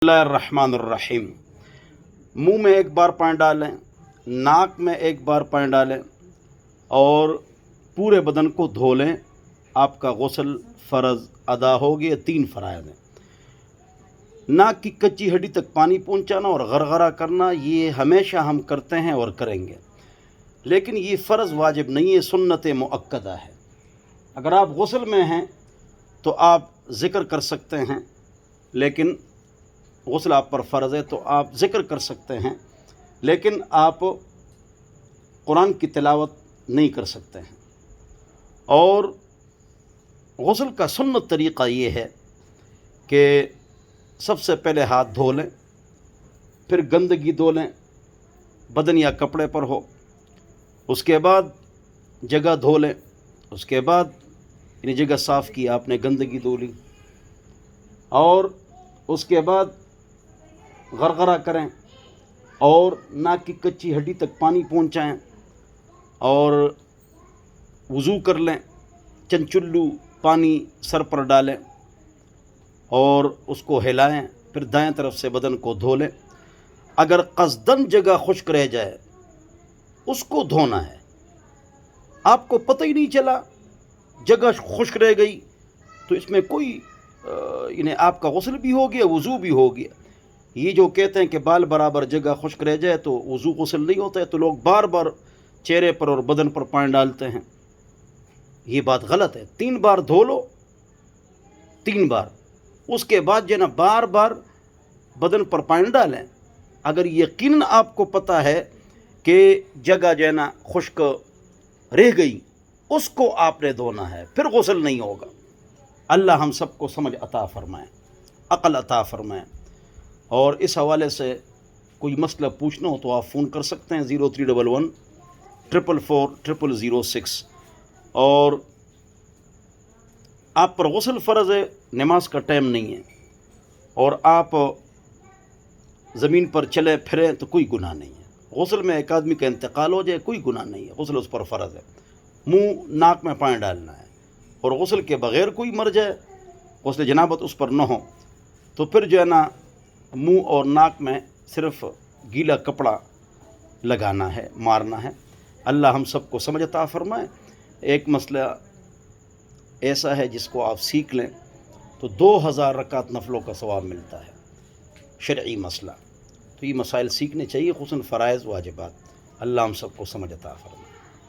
اللہ الرحمن الرحیم۔ منہ میں ایک بار پانی ڈالیں، ناک میں ایک بار پانی ڈالیں اور پورے بدن کو دھو لیں، آپ کا غسل فرض ادا ہو گیا۔ 3 فرائض ہیں۔ ناک کی کچی ہڈی تک پانی پہنچانا اور غرغرہ کرنا، یہ ہمیشہ ہم کرتے ہیں اور کریں گے، لیکن یہ فرض واجب نہیں ہے، سنت مؤکدہ ہے۔ اگر آپ غسل میں ہیں تو آپ ذکر کر سکتے ہیں، لیکن غسل آپ پر فرض ہے تو آپ ذکر کر سکتے ہیں، لیکن آپ قرآن کی تلاوت نہیں کر سکتے ہیں۔ اور غسل کا سنت طریقہ یہ ہے کہ سب سے پہلے ہاتھ دھو لیں، پھر گندگی دھو لیں، بدن یا کپڑے پر ہو، اس کے بعد جگہ دھو لیں، اس کے بعد یعنی جگہ صاف کی، آپ نے گندگی دھو لی، اور اس کے بعد غرغرہ کریں اور ناک کی کچی ہڈی تک پانی پہنچائیں اور وضو کر لیں، چند چلو پانی سر پر ڈالیں اور اس کو ہلائیں، پھر دائیں طرف سے بدن کو دھو لیں۔ اگر قصدن جگہ خشک رہ جائے اس کو دھونا ہے، آپ کو پتہ ہی نہیں چلا جگہ خشک رہ گئی تو اس میں کوئی یعنی آپ کا غسل بھی ہو گیا، وضو بھی ہو گیا۔ یہ جو کہتے ہیں کہ بال برابر جگہ خشک رہ جائے تو وضو غسل نہیں ہوتا ہے، تو لوگ بار بار چہرے پر اور بدن پر پانی ڈالتے ہیں، یہ بات غلط ہے۔ 3 بار دھو لو، 3 بار، اس کے بعد جو ہے نا بار بار بدن پر پانی ڈالیں۔ اگر یقیناً آپ کو پتہ ہے کہ جگہ جو ہے نا خشک رہ گئی، اس کو آپ نے دھونا ہے، پھر غسل نہیں ہوگا۔ اللہ ہم سب کو سمجھ عطا فرمائے، عقل عطا فرمائے۔ اور اس حوالے سے کوئی مسئلہ پوچھنا ہو تو آپ فون کر سکتے ہیں 0311 444 0006۔ اور آپ پر غسل فرض ہے، نماز کا ٹائم نہیں ہے، اور آپ زمین پر چلے پھریں تو کوئی گناہ نہیں ہے۔ غسل میں ایک آدمی کا انتقال ہو جائے کوئی گناہ نہیں ہے، غسل اس پر فرض ہے۔ منہ ناک میں پانی ڈالنا ہے، اور غسل کے بغیر کوئی مر جائے، غسل جنابت اس پر نہ ہو، تو پھر جو ہے نا منہ اور ناک میں صرف گیلا کپڑا لگانا ہے، مارنا ہے۔ اللہ ہم سب کو سمجھ عطا فرمائے۔ ایک مسئلہ ایسا ہے جس کو آپ سیکھ لیں تو 2000 رکعت نفلوں کا ثواب ملتا ہے، شرعی مسئلہ۔ تو یہ مسائل سیکھنے چاہیے، خصوصاً فرائض واجبات۔ اللہ ہم سب کو سمجھ عطا فرمائے۔